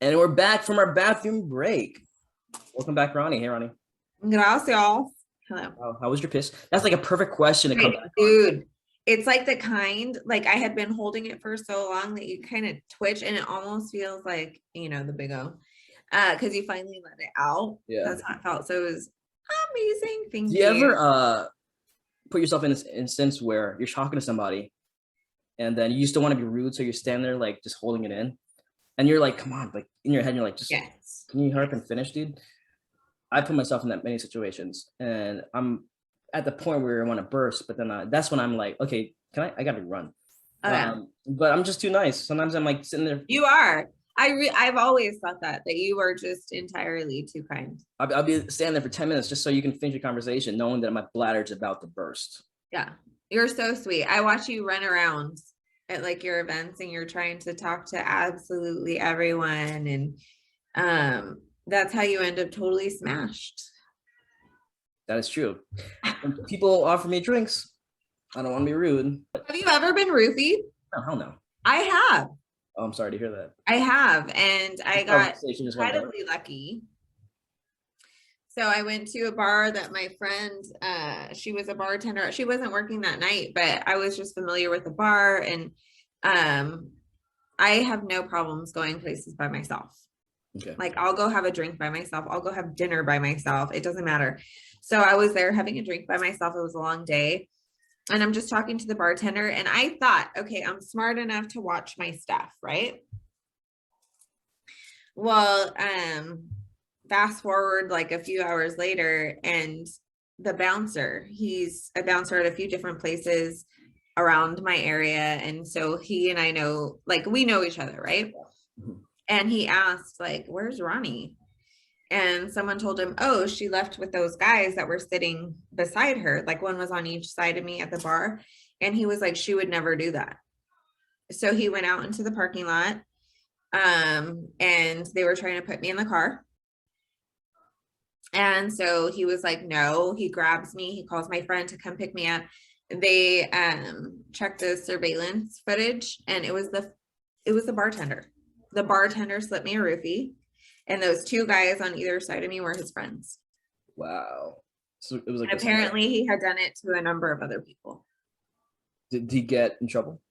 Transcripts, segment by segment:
And we're back from our bathroom break. Welcome back, Ronnie. Hey, Ronnie. Gracias. Hello. How was your piss? That's like a perfect question to come Right, back on. dude. It's like the kind, like I had been holding it for so long that you kind of twitch and it almost feels like, the big O. Because you finally let it out. Yeah. That's how it felt. So it was amazing. Do Thank you you. ever put yourself in this instance where you're talking to somebody and then you still want to be rude, so you're standing there like just holding it in, and you're like, come on, like in your head, you're like, just Yes. can you hurry up and finish, dude? I put myself in that many situations, and I'm at the point where I want to burst, but then that's when I'm like, okay, can I? I gotta run. Oh yeah. But I'm just too nice. Sometimes I'm like sitting there. You are. I've always thought that you are just entirely too kind. I'll be standing there for 10 minutes just so you can finish your conversation, knowing that my bladder's about to burst. Yeah. You're so sweet. I watch you run around at like your events and you're trying to talk to absolutely everyone and that's how you end up totally smashed. That is true. When people offer me drinks, I don't want to be rude. Have you ever been roofied? No, hell no. I have. Oh, I'm sorry to hear that. I have. And I This got conversation just went down. incredibly lucky. So I went to a bar that my friend, she was a bartender. She wasn't working that night, but I was just familiar with the bar and I have no problems going places by myself. Okay. Like I'll go have a drink by myself. I'll go have dinner by myself. It doesn't matter. So I was there having a drink by myself. It was a long day. And I'm just talking to the bartender. And I thought, okay, I'm smart enough to watch my stuff, right? Well, fast forward like a few hours later, and the bouncer, he's a bouncer at a few different places around my area. And so he and I know, like, we know each other, right? Mhm. And he asked, like, where's Ronnie? And someone told him, oh, she left with those guys that were sitting beside her. Like one was on each side of me at the bar. And he was like, she would never do that. So he went out into the parking lot. And they were trying to put me in the car. And so he was like, no, he grabs me. He calls my friend to come pick me up. They checked the surveillance footage and it was the bartender. The bartender slipped me a roofie. And those two guys on either side of me were his friends. Wow. So it was like And apparently he had done it to a number of other people. Did he get in trouble?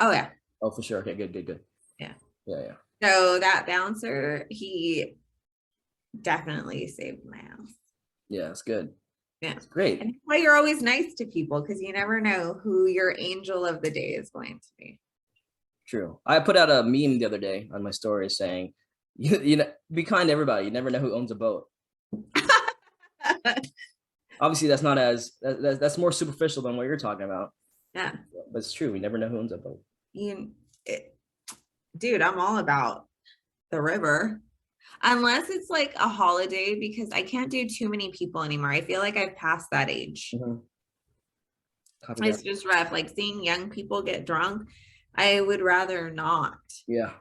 Oh yeah. Oh, for sure. Okay, good. Yeah. Yeah. So that bouncer, he definitely saved my house. Yeah, it's good. Yeah. It's great. And that's why you're always nice to people because you never know who your angel of the day is going to be. True. I put out a meme the other day on my story saying, you know, be kind to everybody. You never know who owns a boat. Obviously, that's not that's more superficial than what you're talking about. Yeah. But it's true. We never know who owns a boat. Dude, I'm all about the river. Unless it's like a holiday because I can't do too many people anymore. I feel like I've passed that age. Mm-hmm. It's just rough. Like seeing young people get drunk, I would rather not. Yeah.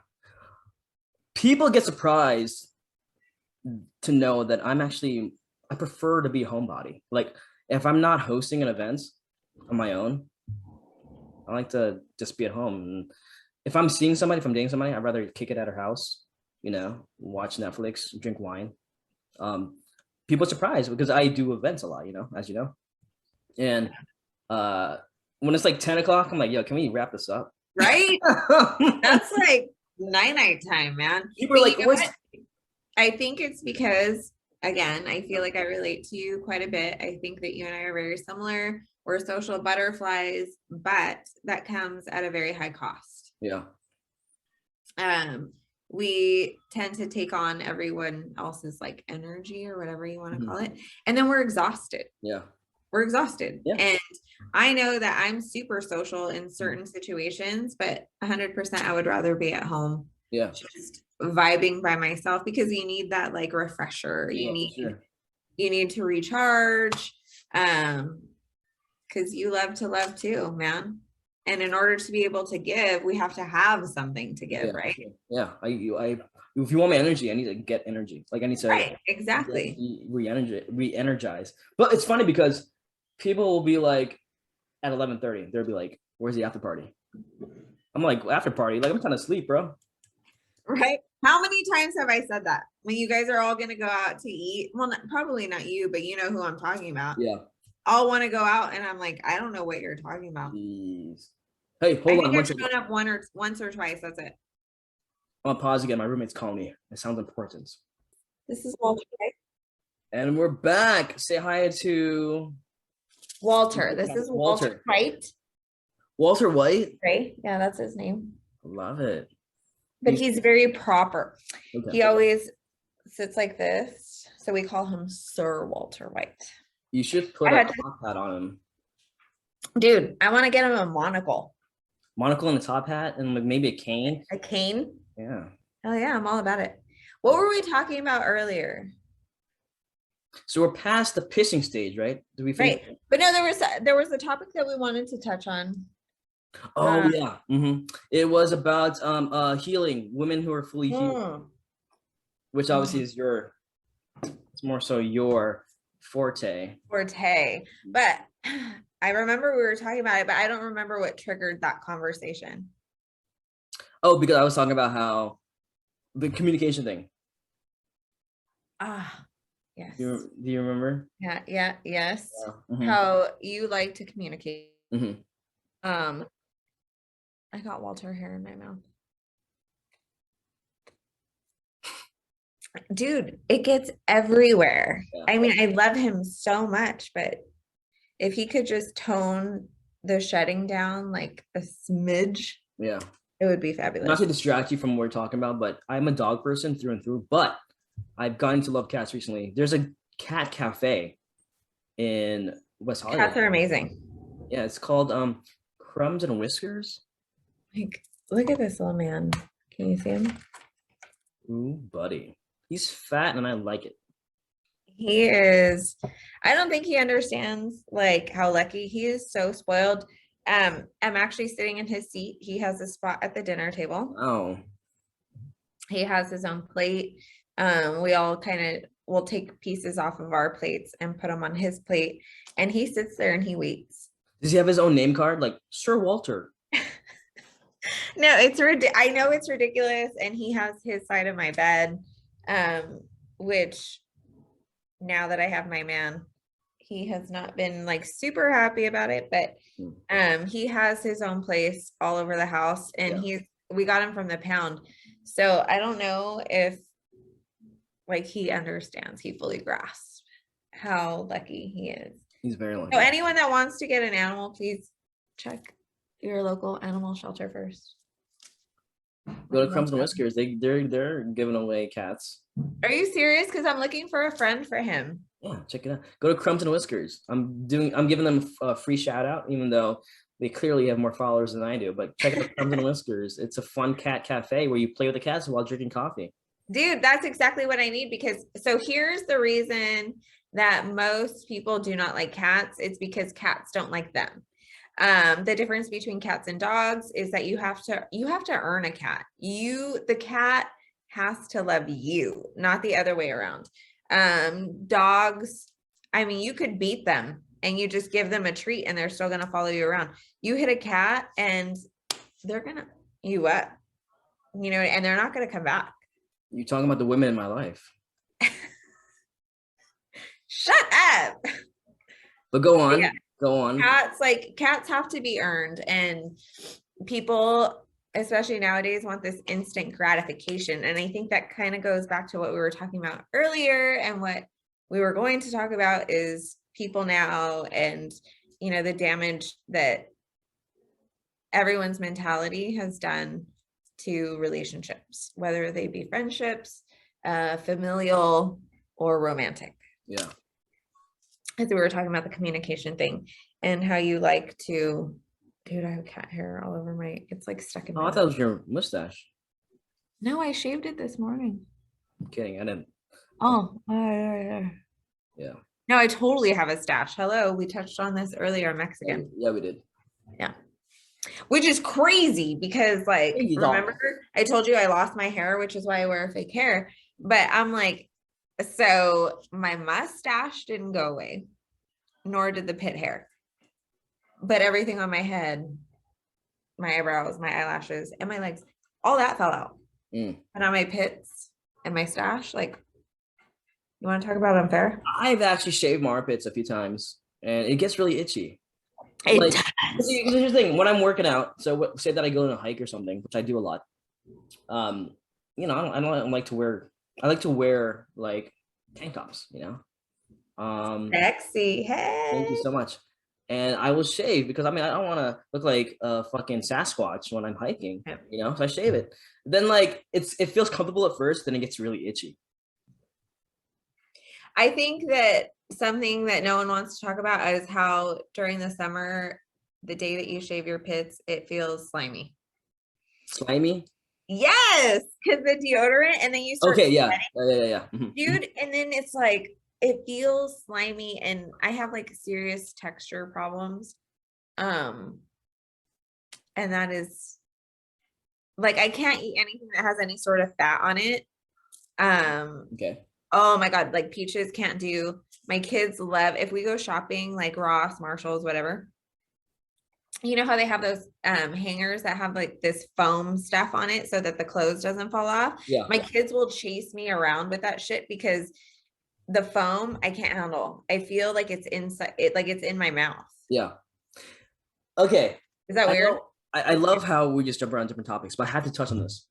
People get surprised to know that I prefer to be a homebody. Like if I'm not hosting an event on my own, I like to just be at home. And if I'm seeing somebody, if I'm dating somebody, I'd rather kick it at her house, watch Netflix, drink wine. People are surprised because I do events a lot, as you know. And when it's like 10 o'clock, I'm like, yo, can we wrap this up? Right? That's like night time, man. People are like, what's I think it's because, again, I feel like I relate to you quite a bit. I think that you and I are very similar. We're social butterflies, but that comes at a very high cost. Yeah. We tend to take on everyone else's like energy or whatever you want to call it. And then we're exhausted. Yeah. We're exhausted. Yeah. And I know that I'm super social in certain situations, but 100% I would rather be at home. Yeah. Just vibing by myself because you need that like refresher. You need to recharge. Because you love to love too, man. And in order to be able to give, we have to have something to give, right? Sure. Yeah. If you want my energy, I need to get energy. Like I need to right, exactly re-energize. But it's funny because people will be like at 11:30, they'll be like, where's the after party? I'm like, after party? Like I'm trying to sleep, bro. Right. How many times have I said that? When you guys are all gonna go out to eat? Well, probably not you, but you know who I'm talking about. Yeah. All want to go out, and I'm like, I don't know what you're talking about. Jeez. Hey, I hold on think one I've second. shown up once or twice. That's it. I'm gonna pause again. My roommate's calling me. It sounds important. This is Walter. Right? And we're back. Say hi to Walter. This is Walter White. Walter White. Right? Yeah, that's his name. Love it. But he's very proper. Okay. He always sits like this. So we call him Sir Walter White. You should put a top hat on him. Dude, I want to get him a monocle. Monocle and a top hat and like maybe a cane. A cane? Yeah. Oh yeah, I'm all about it. What were we talking about earlier? So we're past the pissing stage, right? Did we finish? Right. But no, there was a topic that we wanted to touch on. Oh yeah. It was about healing, women who are fully healed, which obviously is it's more so your forte. But I remember we were talking about it, but I don't remember what triggered that conversation. Oh, because I was talking about how the communication thing. Yes. Do you remember? Yes. Yeah. How you like to communicate. I got Walter hair in my mouth. Dude, it gets everywhere. Yeah. I mean, I love him so much, but if he could just tone the shedding down like a smidge, yeah, it would be fabulous. Not to distract you from what we're talking about, but I'm a dog person through and through, but I've gotten to love cats recently. There's a cat cafe in West Hollywood. Cats are amazing. Yeah, it's called Crumbs and Whiskers. Like, look at this little man. Can you see him? Ooh, buddy. He's fat and I like it. He is. I don't think he understands like how lucky he is. So spoiled. I'm actually sitting in his seat. He has a spot at the dinner table. Oh. He has his own plate. We all kind of will take pieces off of our plates and put them on his plate. And he sits there and he waits. Does he have his own name card? Like Sir Walter? No, I know it's ridiculous. And he has his side of my bed, which now that I have my man, he has not been like super happy about it, but he has his own place all over the house, and we got him from the pound. So I don't know if like he understands, he fully grasps how lucky he is. He's very lucky. So anyone that wants to get an animal, please check your local animal shelter first. Go to Crumbs and Whiskers. They're giving away cats. Are you serious? Because I'm looking for a friend for him. Yeah, check it out. Go to Crumbs and Whiskers. I'm giving them a free shout out, even though they clearly have more followers than I do. But check out Crumbs and Whiskers. It's a fun cat cafe where you play with the cats while drinking coffee. Dude, that's exactly what I need, because so here's the reason that most people do not like cats. It's because cats don't like them. The difference between cats and dogs is that you have to earn a cat. The cat has to love you, not the other way around. Dogs, I mean, you could beat them and you just give them a treat and they're still going to follow you around. You hit a cat and they're going to eat you up, you know, and they're not going to come back. You're talking about the women in my life. Shut up. But go on. Yeah. Go on. Cats have to be earned, and people, especially nowadays, want this instant gratification. And I think that kind of goes back to what we were talking about earlier, and what we were going to talk about is people now, and you know, the damage that everyone's mentality has done to relationships, whether they be friendships, familial, or romantic. Yeah. As we were talking about the communication thing and how you like to, dude, I have cat hair all over it's like stuck in my I thought it was your mustache. No, I shaved it this morning. I'm kidding. I didn't. Oh, yeah. No, I totally have a stash. Hello. We touched on this earlier, Mexican. Yeah, we did. Yeah. Which is crazy because like, remember I told you I lost my hair, which is why I wear fake hair, but I'm like, so my mustache didn't go away, nor did the pit hair, but everything on my head, my eyebrows, my eyelashes, and my legs, all that fell out. and on my pits and my stash. Like, you want to talk about unfair? I've actually shaved my armpits a few times, and it gets really itchy. It Like, does. here's the thing: when I'm working out, so say that I go on a hike or something, which I do a lot. I don't like to wear. I like to wear like tank tops. Sexy. Thank you Hey. so much. And I will shave because I don't want to look like a fucking Sasquatch when I'm hiking. So I shave it. Then like it feels comfortable at first, then it gets really itchy. I think that something that no one wants to talk about is how during the summer, the day that you shave your pits, it feels slimy. Slimy. Yes, because the deodorant, and then you start Okay, yeah, sweating, yeah. dude, and then it's like it feels slimy, and I have like serious texture problems. And that is like I can't eat anything that has any sort of fat on it. Okay. Oh my God, like Peaches can't do. My kids love if we go shopping, like Ross, Marshalls, whatever. You know how they have those hangers that have like this foam stuff on it so that the clothes doesn't fall off? Yeah. My kids will chase me around with that shit because the foam I can't handle. I feel like it's inside it, like it's in my mouth. Yeah. Okay. Is that weird? I love how we just jump around different topics, but I have to touch on this.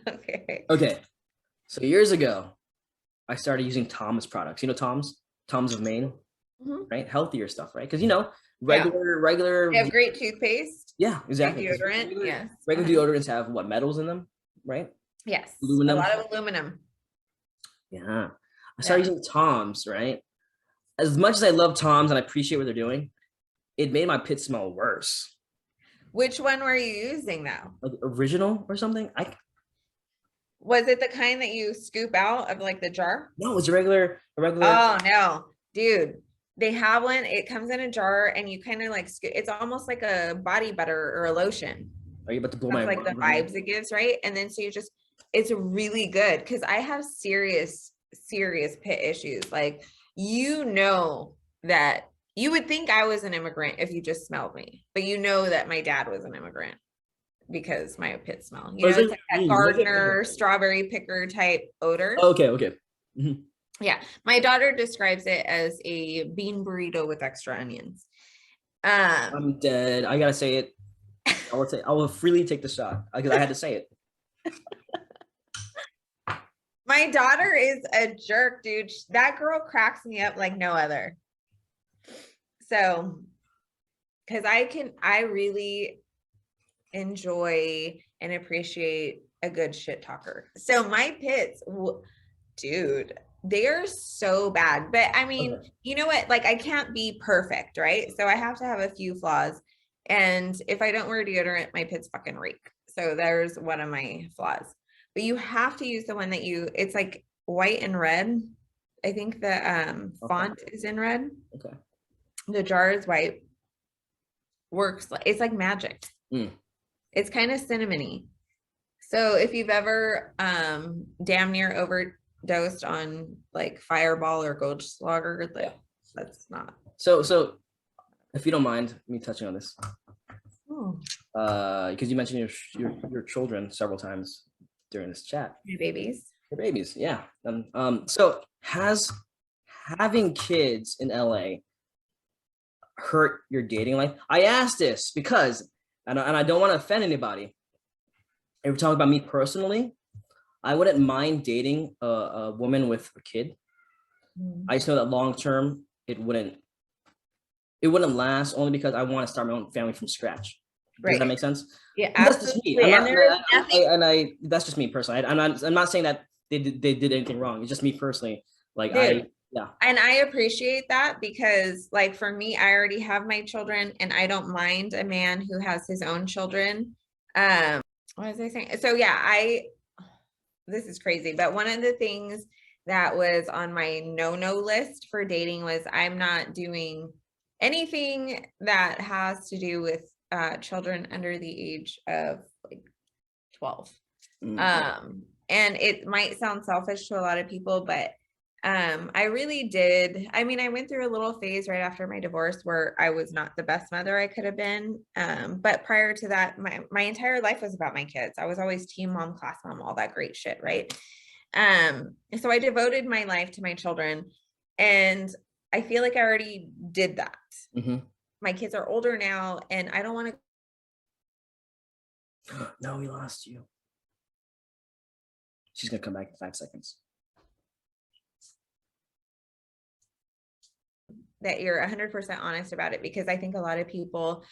Okay. Okay. So years ago, I started using Tom's products. You know Tom's of Maine, right? Healthier stuff, right? Because regular. They have great toothpaste. Yeah, exactly. Deodorant. Yes. Regular deodorants have what, metals in them, right? Yes. Aluminum. A lot of aluminum. Yeah. I started using Tom's, right? As much as I love Tom's and I appreciate what they're doing, it made my pit smell worse. Which one were you using though? Like original or something? Was it the kind that you scoop out of like the jar? No, it's a regular. Oh no, dude. They have one, it comes in a jar and you kind of like, it's almost like a body butter or a lotion. Are you about to blow That's my like the vibes it gives, right? And then so you just, it's really good because I have serious pit issues. Like, that you would think I was an immigrant if you just smelled me, but that my dad was an immigrant because my pit smell. It's like that gardener, strawberry picker type odor. Okay. Yeah, my daughter describes it as a bean burrito with extra onions. I'm dead. I gotta say it. I will freely take the shot because I had to say it. My daughter is a jerk, dude. That girl cracks me up like no other. So, because I really enjoy and appreciate a good shit talker. So my pits, dude, they are so bad. But I mean, you know what? Like I can't be perfect, right? So I have to have a few flaws. And if I don't wear deodorant, my pits fucking reek. So there's one of my flaws. But you have to use the one that it's like white and red. I think the font is in red. Okay. The jar is white. Works. It's like magic. It's kind of cinnamony. So if you've ever damn near overdosed on like Fireball or Goldschlager, that's not. So if you don't mind me touching on this, because you mentioned your children several times during this chat. Your babies. Your babies, yeah. So has having kids in LA hurt your dating life? I asked this because, and I don't want to offend anybody. If we're talking about me personally, I wouldn't mind dating a woman with a kid. I just know that long term it wouldn't last, only because I want to start my own family from scratch. Does that make sense? Yeah, that's just me. That's just me personally. I'm not saying that they did anything wrong. It's just me personally. Like yeah. And I appreciate that because like for me, I already have my children and I don't mind a man who has his own children. What was I saying? So yeah, this is crazy, but one of the things that was on my no list for dating was I'm not doing anything that has to do with children under the age of like 12. And it might sound selfish to a lot of people, but I really did. I mean, I went through a little phase right after my divorce where I was not the best mother I could have been. But prior to that, my entire life was about my kids. I was always team mom, class mom, all that great shit, right? So I devoted my life to my children, and I feel like I already did that. My kids are older now, and I don't want to. No, we lost you. She's gonna come back in 5 seconds. That you're 100% honest about it, because I think a lot of people,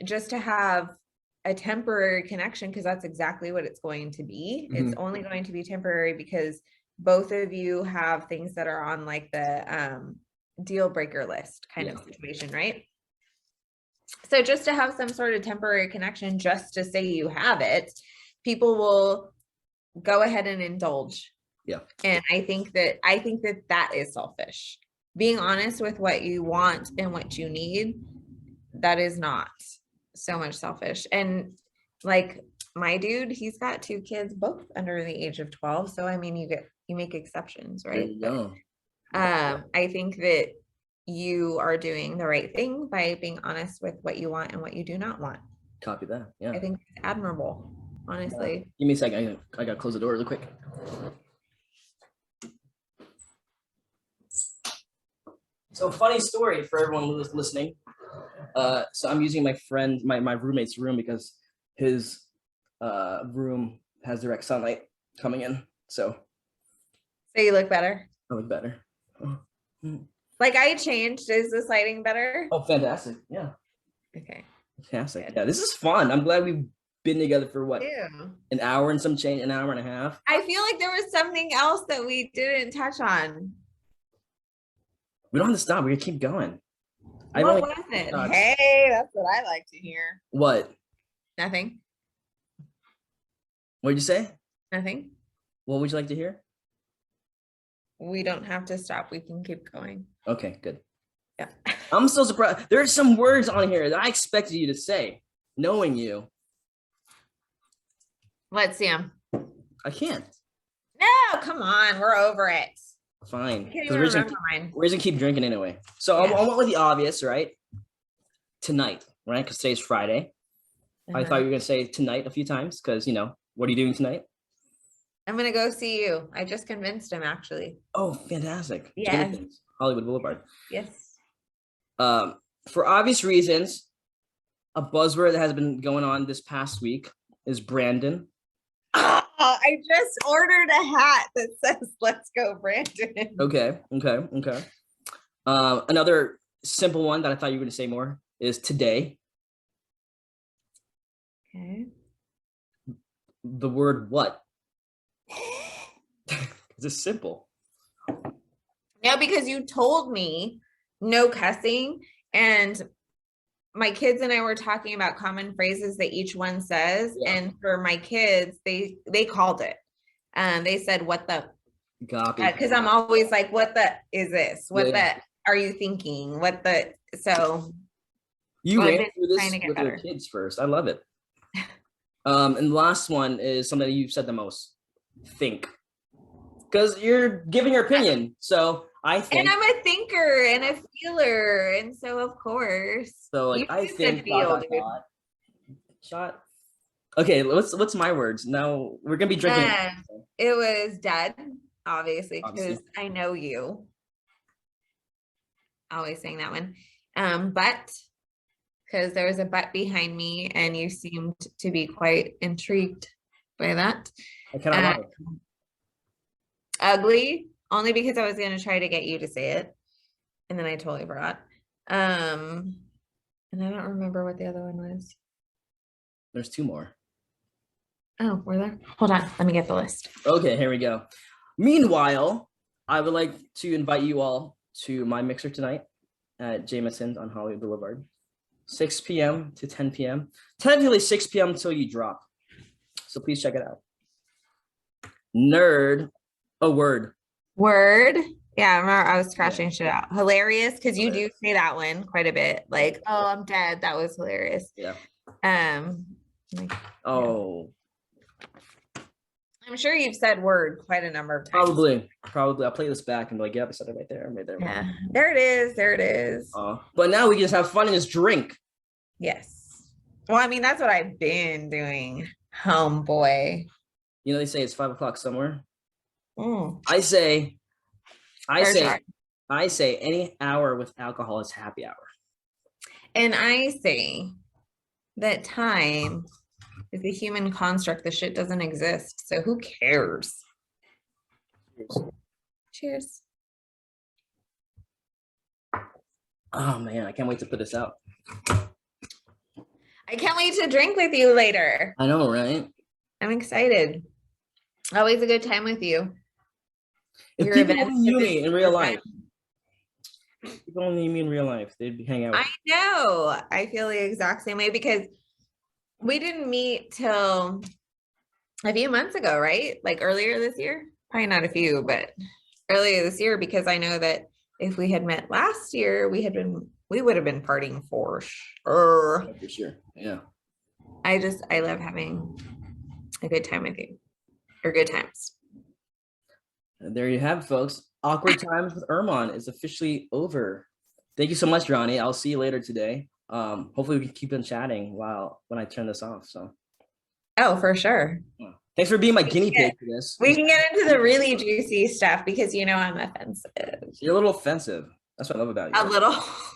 just to have a temporary connection, because that's exactly what it's going to be. It's only going to be temporary because both of you have things that are on like the deal breaker list kind of situation, right? So just to have some sort of temporary connection, just to say you have it, people will go ahead and indulge. Yeah. And I think that is selfish. Being honest with what you want and what you need, that is not so much selfish. And like my dude, he's got 2 kids, both under the age of 12. So I mean, you make exceptions, right? But, I think that you are doing the right thing by being honest with what you want and what you do not want. Copy that. Yeah. I think it's admirable, honestly. Give me a second. I gotta close the door really quick. So funny story for everyone who's listening. So I'm using my roommate's room because his room has direct sunlight coming in. So you look better. I look better. Like I changed. Is this lighting better? Oh, fantastic. Yeah. Okay. Fantastic. Yeah, this is fun. I'm glad we've been together for what? An hour and some change, an hour and a half. I feel like there was something else that we didn't touch on. We don't have to stop. We're gonna keep going. What was it? Hey, that's what I like to hear. What? Nothing. What did you say? Nothing. What would you like to hear? We don't have to stop. We can keep going. Okay, good. Yeah. I'm so surprised. There's some words on here that I expected you to say, knowing you. Let's see them. I can't. No, come on. We're over it. Fine. I can't even remember mine. We're just gonna keep drinking anyway. So I went with the obvious, right? Tonight, right? Because today's Friday. I thought you were gonna say tonight a few times because, you know, what are you doing tonight? I'm gonna go see you. I just convinced him, actually. Oh, fantastic. Yeah. Hollywood Boulevard. Yes. For obvious reasons, a buzzword that has been going on this past week is Brandon. I just ordered a hat that says "Let's go, Brandon." Okay. Another simple one that I thought you were going to say more is today. Okay. The word what? It's simple. Yeah, because you told me no cussing, and my kids and I were talking about common phrases that each one says. Yeah. And for my kids, they called it. They said, "What the?" Because I'm always like, "What the is this? What the are you thinking? What the?" So you ran through this with your kids first. I love it. And the last one is something that you've said the most. Think, because you're giving your opinion. So I think, and I'm a thinker and a feeler, and so of course. So like I think. Shot. Okay, what's my words? Now we're gonna be drinking. It was dead, obviously, because I know you. Always saying that one. But because there was a but behind me, and you seemed to be quite intrigued by that. I kind of ugly, only because I was gonna try to get you to say it, and then I totally forgot. And I don't remember what the other one was. There's 2 more. Oh, were there? Hold on, let me get the list. Okay, here we go. Meanwhile, I would like to invite you all to my mixer tonight at Jameson's on Hollywood Boulevard, 6 p.m. to 10 p.m. Technically 6 p.m. until you drop. So please check it out. Nerd, a word. Word. Yeah, I remember I was scratching shit out. Hilarious, because you do say that one quite a bit. Like, oh, I'm dead. That was hilarious. Yeah. Like, oh. I'm sure you've said word quite a number of times. Probably. I'll play this back and be like, yep, I said it right there, right there. Yeah, there it is. There it is. But now we just have fun and just drink. Yes. Well, I mean, that's what I've been doing, homeboy. You know, they say it's 5 o'clock somewhere. Mm. I say Sure. any hour with alcohol is happy hour. And I say that time is a human construct. The shit doesn't exist. So who cares? Cheers. Oh man, I can't wait to put this out. I can't wait to drink with you later. I know, right? I'm excited. Always a good time with you. If people only knew me in real life, people only knew me in real life, they'd be hanging out with I know. I feel the exact same way because we didn't meet till a few months ago, right? Like earlier this year. Probably not a few, but earlier this year, because I know that if we had met last year, we would have been partying for sure. For sure. Yeah. I love having a good time with you, or good times. And there you have it, folks. Awkward Times with Erman is officially over. Thank you so much, Ronnie. I'll see you later today. Hopefully we can keep on chatting when I turn this off. So. Oh, for sure. Thanks for being my guinea pig for this. We can get into the really juicy stuff because I'm offensive. You're a little offensive. That's what I love about you.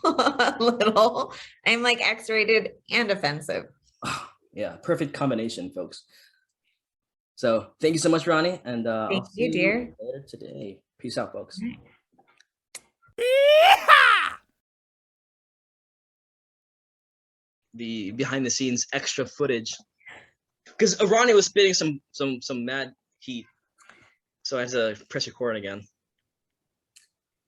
A little. I'm like X-rated and offensive. Yeah, perfect combination, folks. So thank you so much, Ronnie, and thank I'll you, see dear. you later today. Peace out, folks. The behind the scenes extra footage, because Ronnie was spitting some mad heat, so I had to press record again.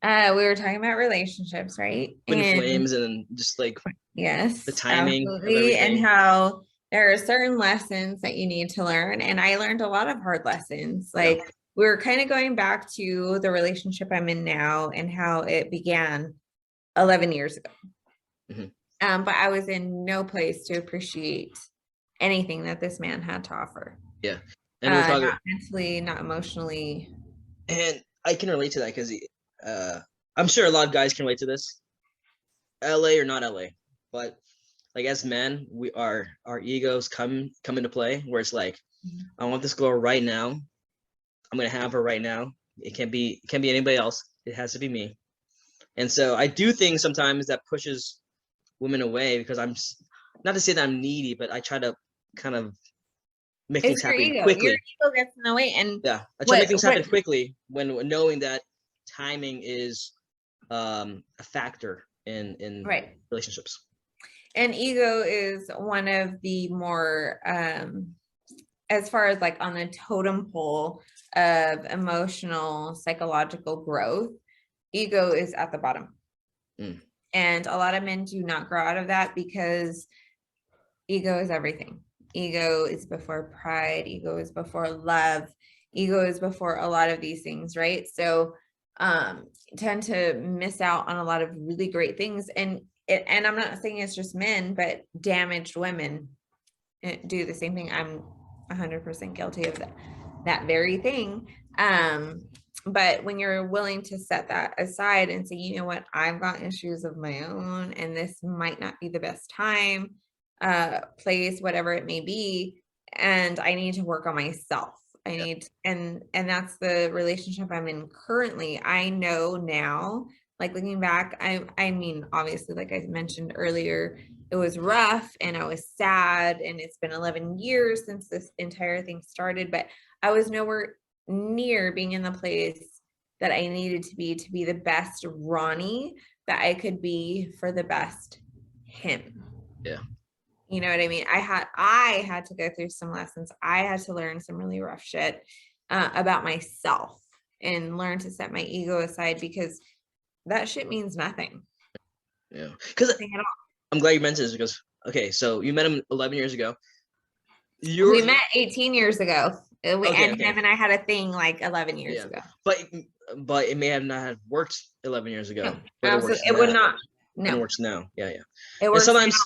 We were talking about relationships, right? Twin flames and just like yes, the timing absolutely, and how there are certain lessons that you need to learn. And I learned a lot of hard lessons. Like we were kind of going back to the relationship I'm in now and how it began 11 years ago. Mm-hmm. But I was in no place to appreciate anything that this man had to offer. Yeah. And not mentally, not emotionally. And I can relate to that because I'm sure a lot of guys can relate to this. LA or not LA, but like as men, our egos come into play where it's like, I want this girl right now. I'm gonna have her right now. It can't be anybody else. It has to be me. And so I do things sometimes that pushes women away because I'm not to say that I'm needy, but I try to kind of make things happen quickly. Your ego gets in the way, and yeah, I try to make things happen quickly when knowing that timing is a factor in relationships. And ego is one of the more, as far as like on the totem pole of emotional, psychological growth, ego is at the bottom. And a lot of men do not grow out of that because ego is everything. Ego is before pride. Ego is before love. Ego is before a lot of these things, right? So tend to miss out on a lot of really great things. And I'm not saying it's just men, but damaged women do the same thing. I'm 100% guilty of that very thing. But when you're willing to set that aside and say, you know what, I've got issues of my own, and this might not be the best time, place, whatever it may be, and I need to work on myself. And that's the relationship I'm in currently. I know now, like looking back, I mean, obviously, like I mentioned earlier, it was rough and I was sad, and it's been 11 years since this entire thing started, but I was nowhere near being in the place that I needed to be the best Ronnie that I could be for the best him. Yeah. You know what I mean? I had to go through some lessons. I had to learn some really rough shit about myself and learn to set my ego aside because that shit means nothing. Yeah. Because I'm glad you mentioned this because, okay, so you met him 11 years ago. We met 18 years ago. Him and I had a thing like 11 years ago. But it may have not have worked 11 years ago. No, it would not. No. It works now. Yeah. It works sometimes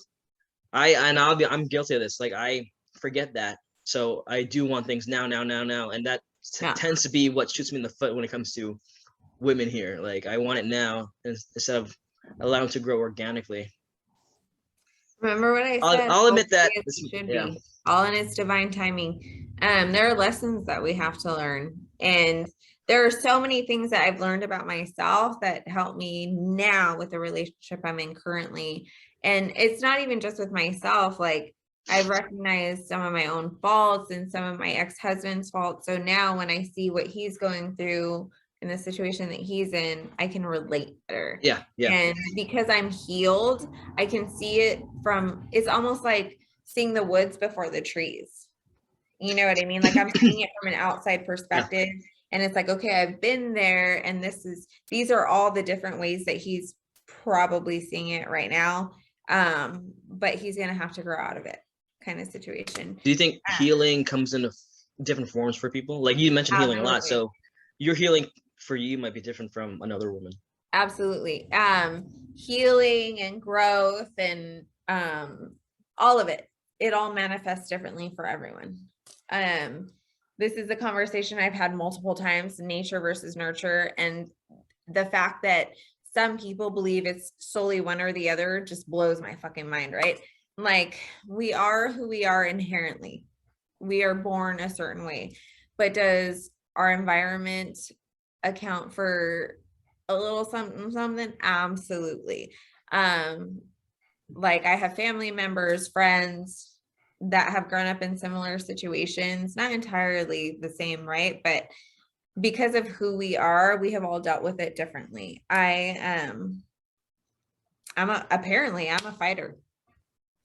now. I'm guilty of this. Like I forget that So I do want things now, and that Yeah. tends to be what shoots me in the foot when it comes to women here. Like I want it now instead of allowing to grow organically. Remember what I said? I'll All admit that. as it should be, all in its divine timing. There are lessons that we have to learn, and there are so many things that I've learned about myself that help me now with the relationship I'm in currently. And it's not even just with myself. Like I've recognized some of my own faults and some of my ex-husband's faults. So now when I see what he's going through in the situation that he's in, I can relate better. Yeah. And because I'm healed, I can see it from, it's almost like seeing the woods before the trees. You know what I mean? Like I'm seeing it from an outside perspective. Yeah. And it's like, okay, I've been there, and these are all the different ways that he's probably seeing it right now. But he's going to have to grow out of it, kind of situation. Do you think healing comes in different forms for people? Like you mentioned healing a lot. So your healing for you might be different from another woman. Absolutely. Healing and growth and all of it all manifests differently for everyone. This is a conversation I've had multiple times, nature versus nurture. And the fact that some people believe it's solely one or the other just blows my fucking mind, right? Like we are who we are inherently. We are born a certain way, but does our environment account for a little something? Absolutely. Like I have family members, friends that have grown up in similar situations, not entirely the same, right? But because of who we are, we have all dealt with it differently. I'm a fighter,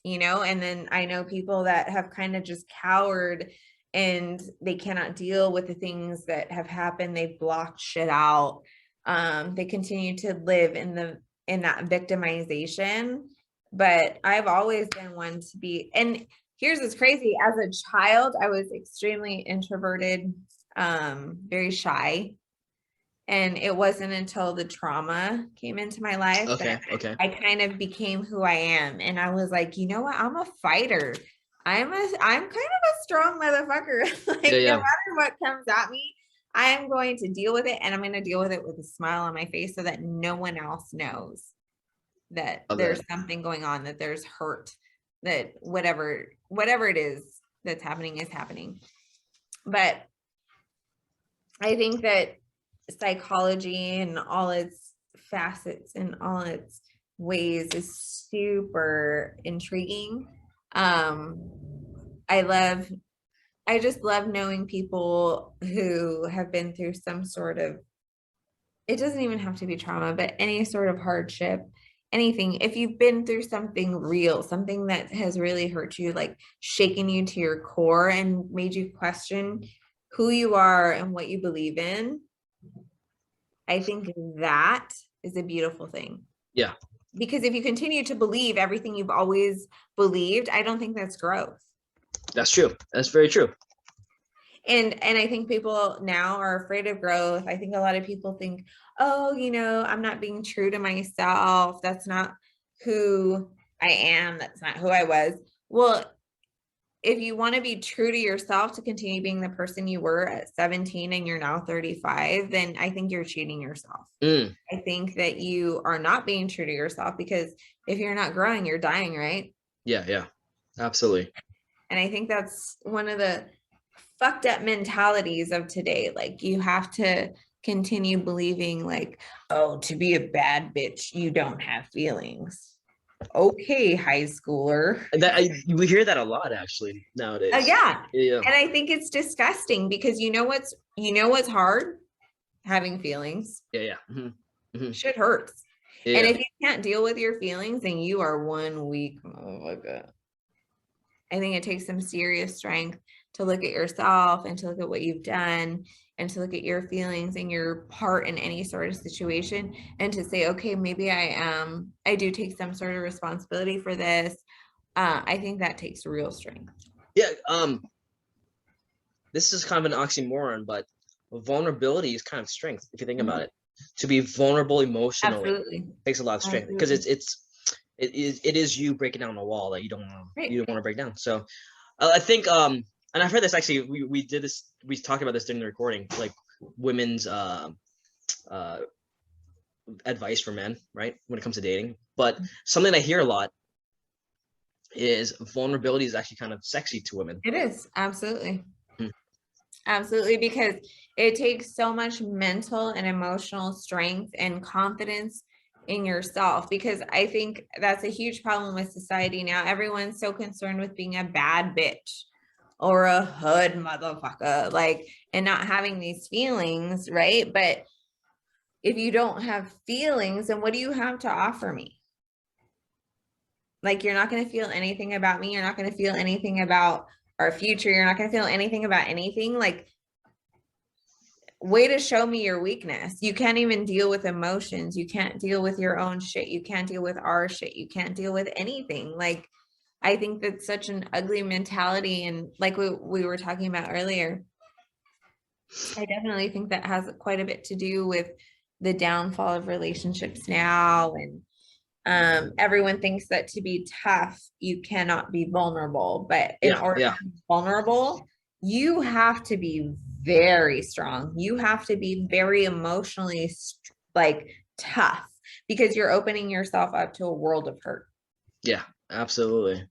you know, and then I know people that have kind of just cowered and they cannot deal with the things that have happened. They've blocked shit out. They continue to live in that victimization. But I've always been one to be, and here's what's crazy. As a child, I was extremely introverted, very shy. And it wasn't until the trauma came into my life that I kind of became who I am. And I was like, you know what? I'm a fighter. I'm kind of a strong motherfucker. Like no matter what comes at me, I am going to deal with it, and I'm going to deal with it with a smile on my face so that no one else knows that there's something going on, that there's hurt, that whatever it is that's happening is happening. But I think that psychology and all its facets and all its ways is super intriguing. I just love knowing people who have been through some sort of, it doesn't even have to be trauma, but any sort of hardship, anything. If you've been through something real, something that has really hurt you, like shaken you to your core and made you question who you are and what you believe in, I think that is a beautiful thing. Yeah. Because if you continue to believe everything you've always believed, I don't think that's growth. That's true. That's very true. And I think people now are afraid of growth. I think a lot of people think, oh, you know, I'm not being true to myself. That's not who I am. That's not who I was. Well, if you want to be true to yourself to continue being the person you were at 17 and you're now 35, then I think you're cheating yourself. I think that you are not being true to yourself, because if you're not growing, you're dying, right? Yeah, absolutely. And I think that's one of the fucked up mentalities of today. Like you have to continue believing like, oh, to be a bad bitch, you don't have feelings. Okay, high schooler. We hear that a lot actually nowadays. Yeah. And I think it's disgusting, because you know what's hard? Having feelings. Yeah. Mm-hmm. Shit hurts. Yeah. And if you can't deal with your feelings, then you are one weak motherfucker. I think it takes some serious strength to look at yourself and to look at what you've done and to look at your feelings and your part in any sort of situation, and to say, okay, maybe I do take some sort of responsibility for this. I think that takes real strength. Yeah. This is kind of an oxymoron, but vulnerability is kind of strength if you think about it. To be vulnerable emotionally takes a lot of strength, because it is you breaking down a wall that you don't want to break down. So I think and I've heard this actually. We did this. We talked about this during the recording, like women's advice for men, right? When it comes to dating. But something I hear a lot is vulnerability is actually kind of sexy to women. It is, absolutely. Hmm. Absolutely, because it takes so much mental and emotional strength and confidence in yourself, because I think that's a huge problem with society now. Everyone's so concerned with being a bad bitch or a hood motherfucker, like, and not having these feelings, right? But if you don't have feelings, then what do you have to offer me? Like, you're not going to feel anything about me. You're not going to feel anything about our future. You're not going to feel anything about anything. Like, way to show me your weakness. You can't even deal with emotions. You can't deal with your own shit. You can't deal with our shit. You can't deal with anything. Like, I think that's such an ugly mentality. And like we were talking about earlier, I definitely think that has quite a bit to do with the downfall of relationships now. And everyone thinks that to be tough, you cannot be vulnerable. But in order to be vulnerable, you have to be very strong. You have to be very emotionally like tough, because you're opening yourself up to a world of hurt. Yeah, absolutely.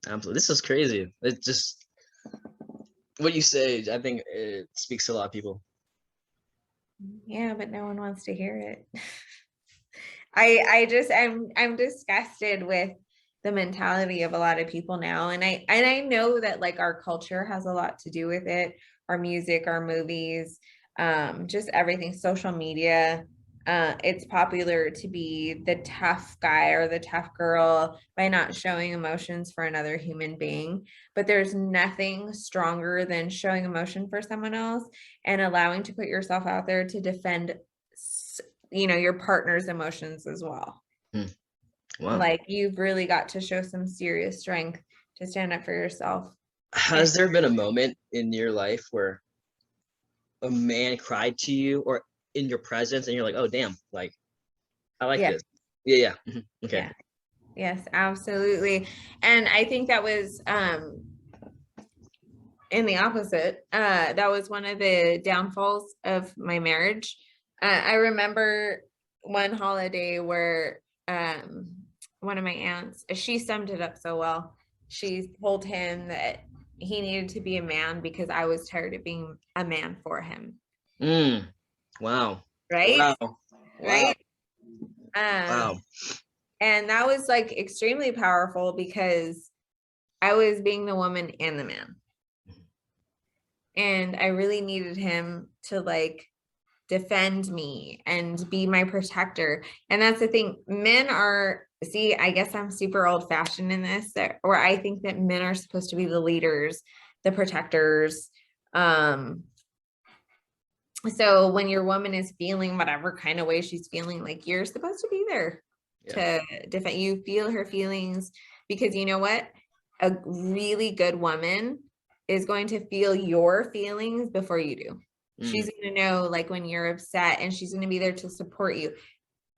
Absolutely. This is crazy. It just, what you say, I think it speaks to a lot of people. Yeah, but no one wants to hear it. I'm disgusted with the mentality of a lot of people now. And I know that like our culture has a lot to do with it, our music, our movies, just everything, social media. It's popular to be the tough guy or the tough girl by not showing emotions for another human being. But there's nothing stronger than showing emotion for someone else and allowing to put yourself out there to defend your partner's emotions as well. Wow. Like, you've really got to show some serious strength to stand up for yourself. Has there been a moment in your life where a man cried to you or in your presence and you're like, oh damn, like I like this? Yeah. Okay. Yeah. Yes, absolutely. And I think that was in the opposite. That was one of the downfalls of my marriage. I remember one holiday where one of my aunts, she summed it up so well. She told him that he needed to be a man because I was tired of being a man for him. Wow. Right? Wow. Right? Wow. And that was like extremely powerful because I was being the woman and the man. And I really needed him to like defend me and be my protector. And that's the thing. Men are, see, I guess I'm super old fashioned in this, or I think that men are supposed to be the leaders, the protectors. So when your woman is feeling whatever kind of way she's feeling, like, you're supposed to be there to defend. You feel her feelings, because you know what? A really good woman is going to feel your feelings before you do. She's going to know like when you're upset, and she's going to be there to support you.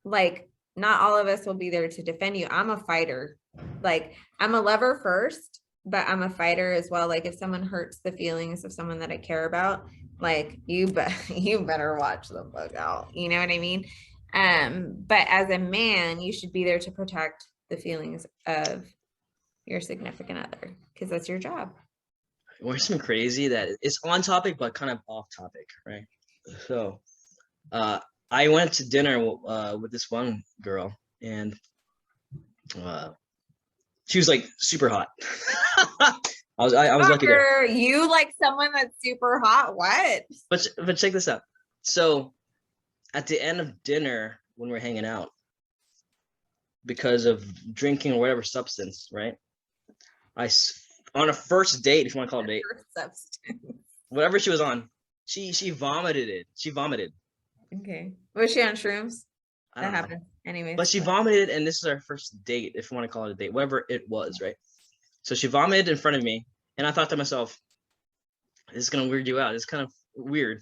Like, not all of us will be there to defend you. I'm a fighter. Like, I'm a lover first, but I'm a fighter as well. Like, if someone hurts the feelings of someone that I care about, like, you better watch the fuck out. You know what I mean? But as a man, you should be there to protect the feelings of your significant other, because that's your job. Or something crazy that it's on topic but kind of off topic, right? So I went to dinner with this one girl, and she was like super hot. I was lucky there. You like someone that's super hot? What? But check this out. So at the end of dinner, when we're hanging out, because of drinking or whatever substance, right? On a first date, if you want to call it a date, substance, whatever she was on, she vomited it. She vomited. Okay. Was she on shrooms? That happened. Anyways. But she vomited, and this is our first date, if you want to call it a date, whatever it was, right? So she vomited in front of me, and I thought to myself, this is gonna weird you out. It's kind of weird.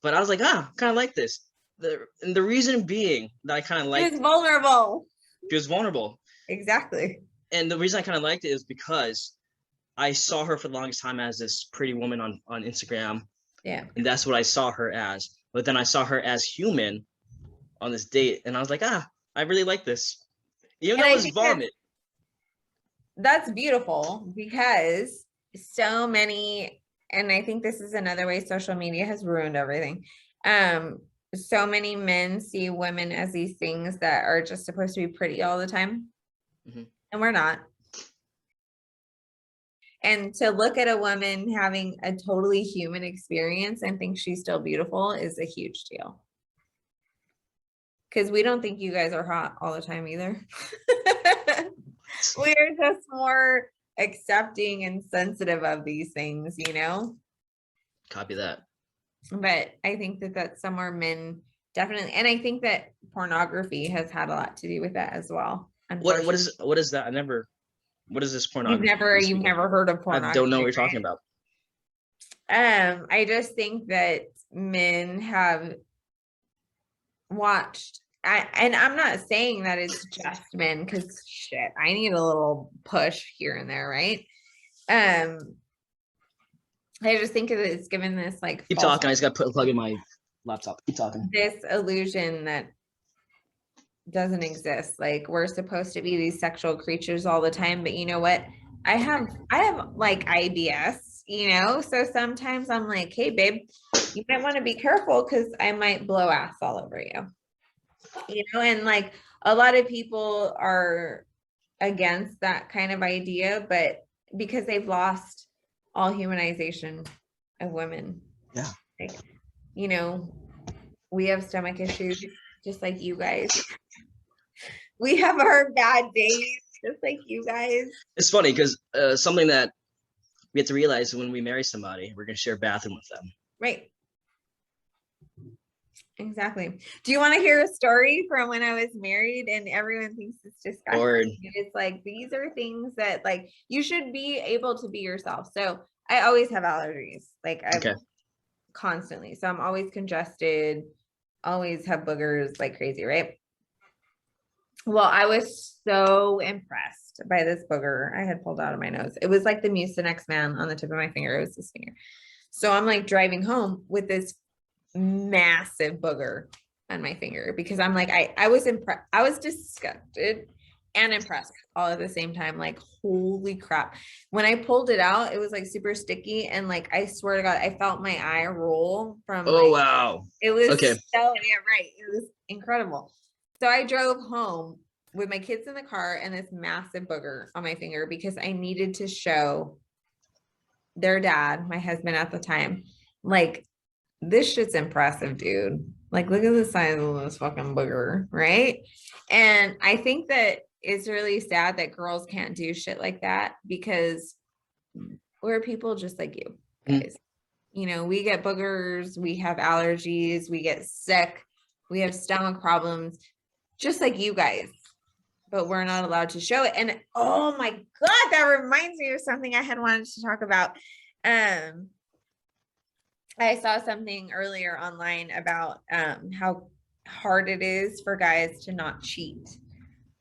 But I was like, kind of like this. The reason being that I kind of liked. She was vulnerable. She was vulnerable. Exactly. And the reason I kind of liked it is because I saw her for the longest time as this pretty woman on Instagram, Yeah. and that's what I saw her as. But then I saw her as human on this date, and I was like, I really like this, even And though I it was think vomit. that's beautiful because so many, and I think this is another way social media has ruined everything. So many men see women as these things that are just supposed to be pretty all the time, and we're not. And to look at a woman having a totally human experience and think she's still beautiful is a huge deal. Because we don't think you guys are hot all the time either. We're just more accepting and sensitive of these things, you know? Copy that. But I think that that's somewhere men definitely, and I think that pornography has had a lot to do with that as well. What is that? What is this pornography? You've never heard of pornography. I don't know what you're talking about. I just think that men have watched, and I'm not saying that it's just men, because shit, I need a little push here and there, right? I just think that it's given this like keep talking. I just got to put a plug in my laptop. Keep talking. This illusion that doesn't exist. Like we're supposed to be these sexual creatures all the time, but you know what? I have like IBS, you know, so sometimes I'm like, hey babe, you might want to be careful because I might blow ass all over you. You know, and like a lot of people are against that kind of idea, but because they've lost all humanization of women. Yeah. Like, you know, we have stomach issues just like you guys. We have our bad days just like you guys. It's funny because something that we have to realize when we marry somebody, we're going to share a bathroom with them. Right. Exactly. Do you want to hear a story from when I was married and everyone thinks it's disgusting? Lord. It's like, these are things that like, you should be able to be yourself. So I always have allergies, like constantly. So I'm always congested, always have boogers like crazy, right? Well, I was so impressed by this booger I had pulled out of my nose. It was like the Mucinex Man on the tip of my finger. It was this finger. So I'm like driving home with this massive booger on my finger because I'm like, I was impressed. I was disgusted and impressed all at the same time. Like, holy crap. When I pulled it out, it was like super sticky. And like, I swear to God, I felt my eye roll from wow. It was okay. Yeah, right. It was incredible. So I drove home with my kids in the car and this massive booger on my finger because I needed to show their dad, my husband at the time, like, this shit's impressive, dude. Like, look at the size of this fucking booger, right? And I think that it's really sad that girls can't do shit like that because we're people just like you guys. You know, we get boogers, we have allergies, we get sick, we have stomach problems, just like you guys, but we're not allowed to show it. And oh my God, that reminds me of something I had wanted to talk about. I saw something earlier online about how hard it is for guys to not cheat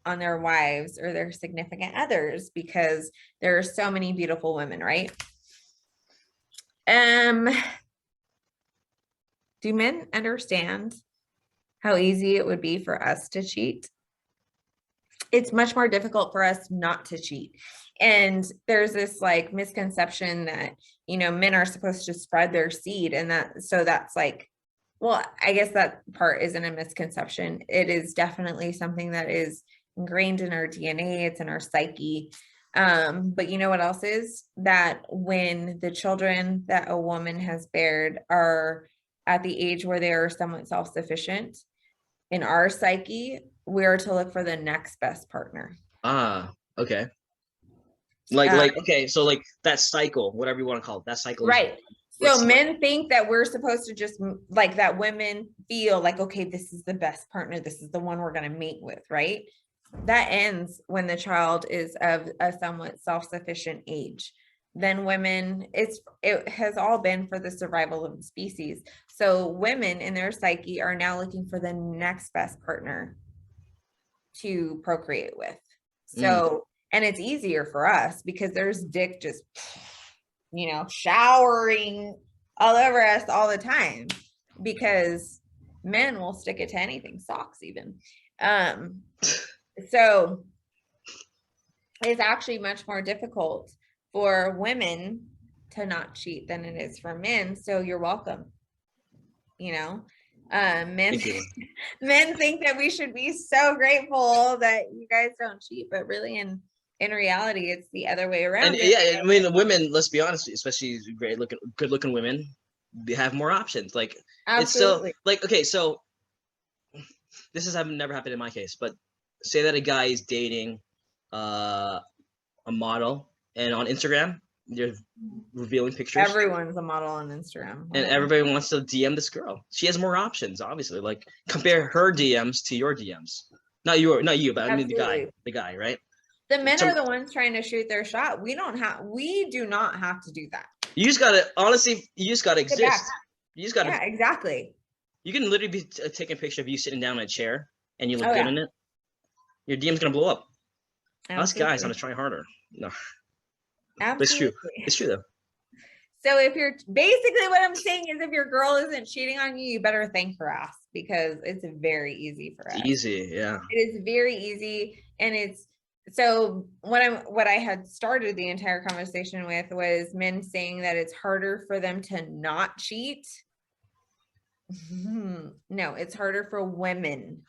on their wives or their significant others because there are so many beautiful women, right? Do men understand how easy it would be for us to cheat? It's much more difficult for us not to cheat. And there's this like misconception that, you know, men are supposed to spread their seed and that's like, well, I guess that part isn't a misconception. It is definitely something that is ingrained in our DNA. It's in our psyche. But you know what else is? That when the children that a woman has bared are at the age where they are somewhat self-sufficient, in our psyche, we are to look for the next best partner. Okay. Like okay, so like that cycle, whatever you want to call it, that cycle. Right. So men think that we're supposed to just like that women feel like, okay, this is the best partner. This is the one we're going to mate with, right? That ends when the child is of a somewhat self-sufficient age. Then women, it has all been for the survival of the species. So women in their psyche are now looking for the next best partner to procreate with. So And it's easier for us because there's dick just, showering all over us all the time, because men will stick it to anything, socks even. So it's actually much more difficult for women to not cheat than it is for men. So you're welcome. Men men think that we should be so grateful that you guys don't cheat, but really in reality it's the other way around. And yeah, I mean, the women, let's be honest, especially good looking women, they have more options. Like, Absolutely. it's so like, okay, so this has never happened in my case, but say that a guy is dating a model, and on Instagram they're revealing pictures. Everyone's a model on Instagram. And everybody wants to DM this girl. She has more options, obviously. Like, compare her DMs to your DMs. Not you, but I mean the guy, right? The men are the ones trying to shoot their shot. We do not have to do that. You just gotta, honestly, you just gotta exist. You just gotta. Yeah, exactly. You can literally be taking a picture of you sitting down in a chair and you look good in it. Your DM's gonna blow up. Us guys want to try harder. No. But it's true. It's true though. So if you're basically, what I'm saying is, if your girl isn't cheating on you, you better thank her ass, because it's very easy for us. Easy, yeah. It is very easy. And it's so what I had started the entire conversation with was men saying that it's harder for them to not cheat. No, it's harder for women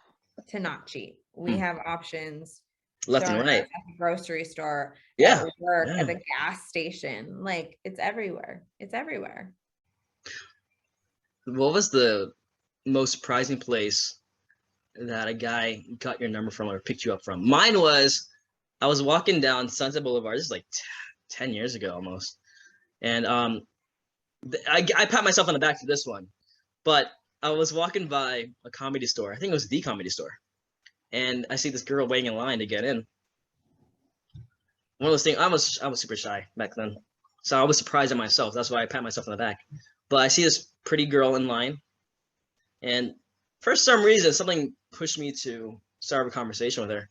to not cheat. We have options left and right at the grocery store, at work, at the gas station. Like, it's everywhere. What was the most surprising place that a guy got your number from or picked you up from? Mine was, I was walking down Sunset Boulevard. This is like 10 years ago almost, and I pat myself on the back for this one, but I was walking by a comedy store. I think it was the Comedy Store. And I see this girl waiting in line to get in. One of those things, I was super shy back then, so I was surprised at myself. That's why I pat myself on the back. But I see this pretty girl in line, and for some reason, something pushed me to start a conversation with her,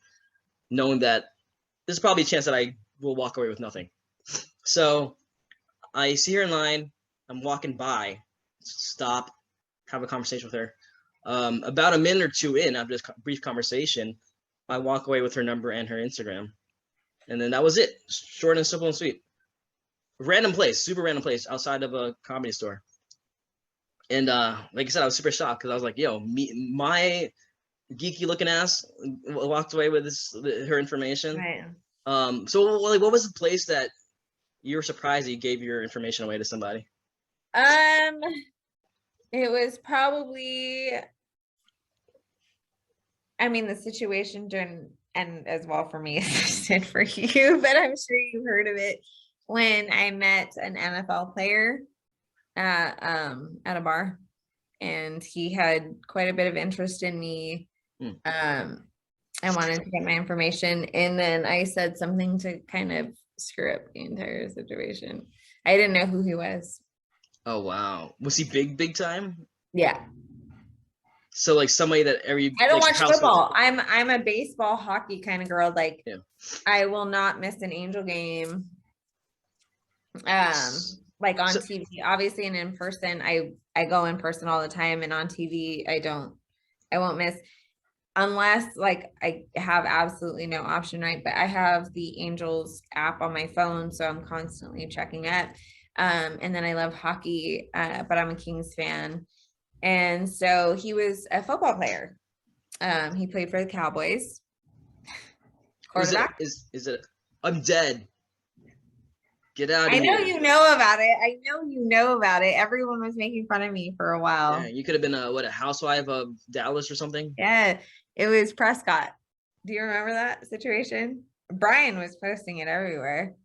knowing that there's probably a chance that I will walk away with nothing. So I see her in line. I'm walking by, stop, have a conversation with her. About a minute or two in, after this brief conversation, I walk away with her number and her Instagram. And then that was it. Short and simple and sweet. Random place, super random place outside of a comedy store. And like I said, I was super shocked because I was like, yo, my geeky looking ass walked away with her information. Right. So like, what was the place that you were surprised that you gave your information away to somebody? It was probably, I mean, the situation during, and as well for me as I did for you, but I'm sure you've heard of it, when I met an NFL player at a bar, and he had quite a bit of interest in me. I wanted to get my information, and then I said something to kind of screw up the entire situation. I didn't know who he was. Oh wow, was he big time? Yeah. So like somebody that I don't watch football. I'm a baseball, hockey kind of girl. Like, I will not miss an Angel game. Like on TV, obviously, and in person, I go in person all the time, and on TV, I won't miss, unless like I have absolutely no option, right? But I have the Angels app on my phone, so I'm constantly checking it. And then I love hockey, but I'm a Kings fan. And so he was a football player. He played for the Cowboys. Quarterback. Is it? I'm dead. Get out of here. I know you know about it. Everyone was making fun of me for a while. Yeah, you could have been a housewife of Dallas or something. Yeah, it was Prescott. Do you remember that situation? Brian was posting it everywhere.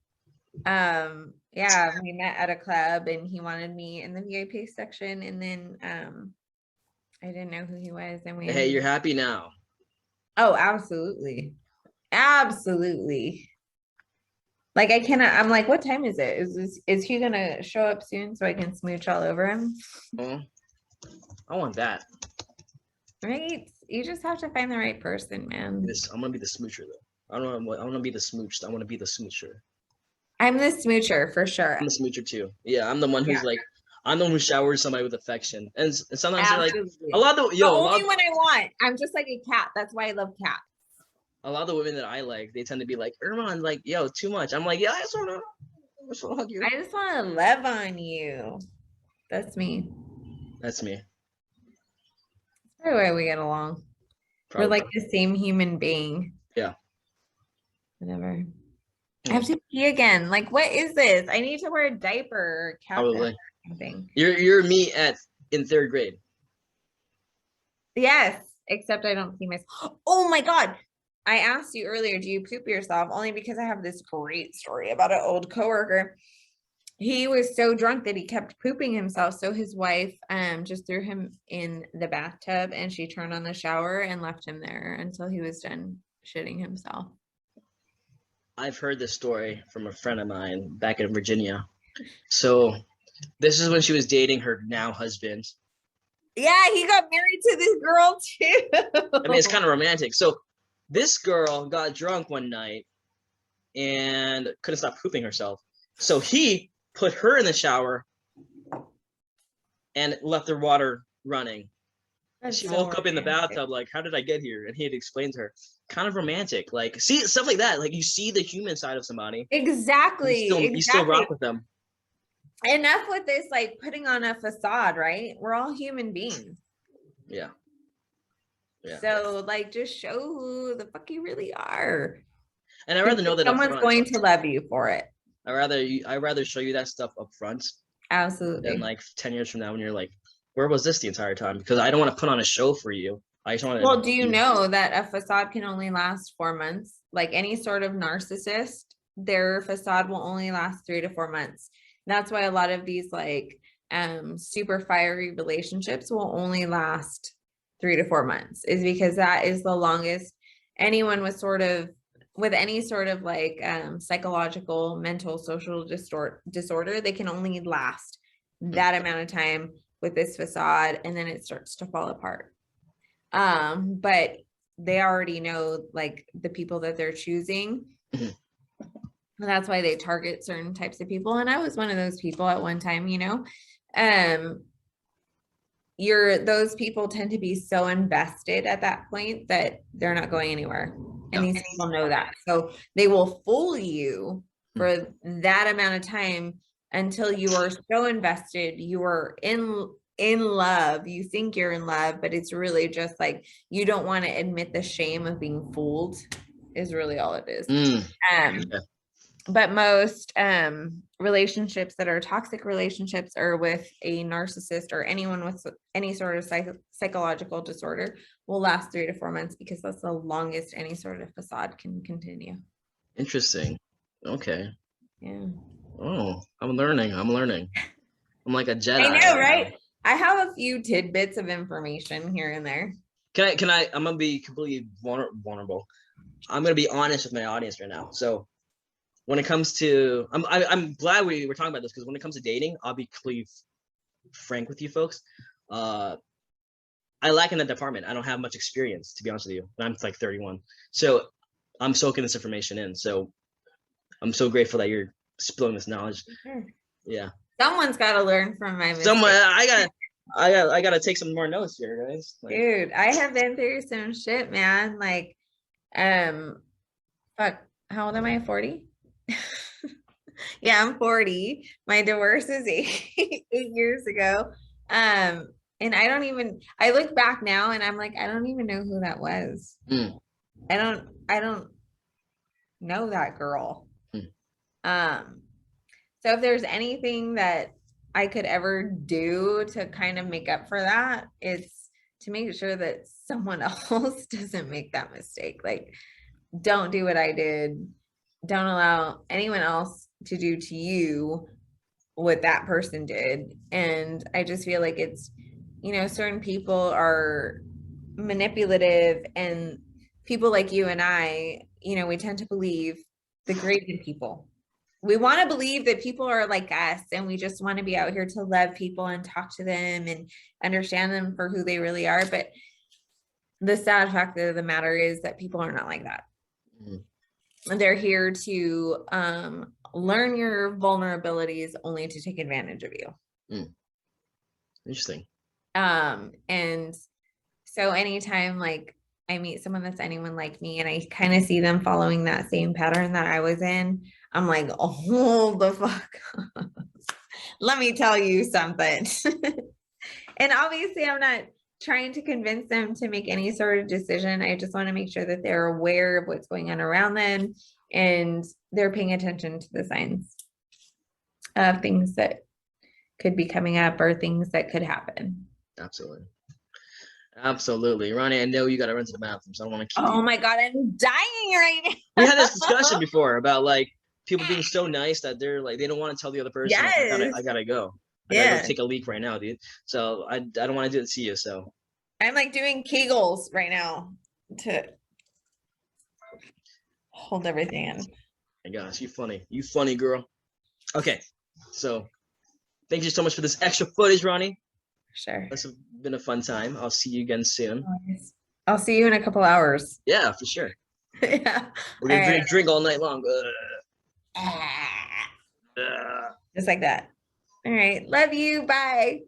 Yeah, we met at a club, and he wanted me in the VIP section, and then I didn't know who he was, and Hey, you're happy now? Oh, absolutely. Like, I cannot, I'm like, what time is it? Is he gonna show up soon so I can smooch all over him? Oh, I want that. Right? You just have to find the right person, man. I'm gonna be the smoocher though. I don't want to be the smooch. I want to be the smoocher. I'm the smoocher for sure. I'm the smoocher too. Yeah, I'm the one who's Yeah. like, I'm the one who showers somebody with affection, and sometimes they're like, Absolutely. a lot of The only one I want. I'm just like a cat. That's why I love cats. a lot of the women that I like, they tend to be like, Erman, like, yo, too much. I'm like, yeah, I just want to hug you. I just want to love on you. That's me. That's me. That's probably why we get along. Probably. We're like the same human being. Yeah. Whatever. I have to pee again. Like, what is this? I need to wear a diaper or Probably. something. You're me in 3rd grade. Yes, except I don't see myself. Oh my God. I asked you earlier, do you poop yourself? Only because I have this great story about an old coworker. He was so drunk that he kept pooping himself. So his wife just threw him in the bathtub and she turned on the shower and left him there until he was done shitting himself. I've heard this story from a friend of mine back in Virginia. So this is when she was dating her now husband. Yeah, he got married to this girl too. I mean, it's kind of romantic. So this girl got drunk one night and couldn't stop pooping herself. So he put her in the shower and left the water running. She woke up in the bathtub like, how did I get here? And he had explained to her. Kind of romantic. Like, see, stuff like that. Like, you see the human side of somebody. Exactly. You still rock with them. Enough with this, like, putting on a facade, right? We're all human beings. Yeah. Yeah. So, like, just show who the fuck you really are. And I'd rather know that someone's going to love you for it. I'd rather show you that stuff up front. Absolutely. Than like 10 years from now when you're like, where was this the entire time? Because I don't want to put on a show for you. I just want to. Well, do you know that a facade can only last 4 months? Like any sort of narcissist, their facade will only last 3 to 4 months. That's why a lot of these like super fiery relationships will only last 3 to 4 months, is because that is the longest anyone with any sort of like psychological, mental, social disorder, they can only last that amount of time with this facade, and then it starts to fall apart. But they already know like the people that they're choosing. And that's why they target certain types of people. And I was one of those people at one time, you know. Those people tend to be so invested at that point that they're not going anywhere. And these people know that. So they will fool you for that amount of time until you are so invested, you are in love, you think you're in love, but it's really just like you don't want to admit the shame of being fooled is really all it is. But most relationships that are toxic relationships are with a narcissist or anyone with any sort of psychological disorder will last 3 to 4 months, because that's the longest any sort of facade can continue. Interesting. Okay. Yeah. Oh, I'm learning. I'm like a Jedi. I know, right? I have a few tidbits of information here and there. Can I? I'm gonna be completely vulnerable. I'm gonna be honest with my audience right now. So, when it comes to, I'm glad we were talking about this, because when it comes to dating, I'll be completely frank with you folks. I lack in that department. I don't have much experience, to be honest with you. I'm like 31, so I'm soaking this information in. So, I'm so grateful that you're spilling this knowledge. Sure. Yeah. Someone's got to learn from my mistakes. I gotta take some more notes here, guys. Like, dude, I have been through some shit, man. Like, fuck, how old am I? 40? Yeah, I'm 40. My divorce is 8 years ago. And I look back now and I'm like, I don't even know who that was. I don't know that girl. So if there's anything that I could ever do to kind of make up for that, it's to make sure that someone else doesn't make that mistake. Like, don't do what I did. Don't allow anyone else to do to you what that person did. And I just feel like it's, certain people are manipulative, and people like you and I, we tend to believe the great in people. We want to believe that people are like us, and we just want to be out here to love people and talk to them and understand them for who they really are. But the sad fact of the matter is that people are not like that. they're here to learn your vulnerabilities only to take advantage of you. Interesting. And so anytime like I meet someone that's anyone like me and I kind of see them following that same pattern that I was in, I'm like, oh, the fuck. Let me tell you something. And obviously I'm not trying to convince them to make any sort of decision. I just want to make sure that they're aware of what's going on around them and they're paying attention to the signs of things that could be coming up or things that could happen. Absolutely. Absolutely. Ronnie, I know you got to run to the bathroom, so I don't want to keep you. Oh my God, I'm dying right now. We had this discussion before about like people being so nice that they're like, they don't want to tell the other person, like, Yes. I gotta go. I Yeah. gotta go take a leak right now, dude. So I don't want to do it to you. So I'm like doing Kegels right now to hold everything in. my gosh, you funny girl. Okay, so thank you so much for this extra footage, Ronnie. Sure. This has been a fun time. I'll see you again soon. I'll see you in a couple hours. Yeah, for sure. Yeah. We're gonna drink all night long. Just like that. All right. Love you. Bye.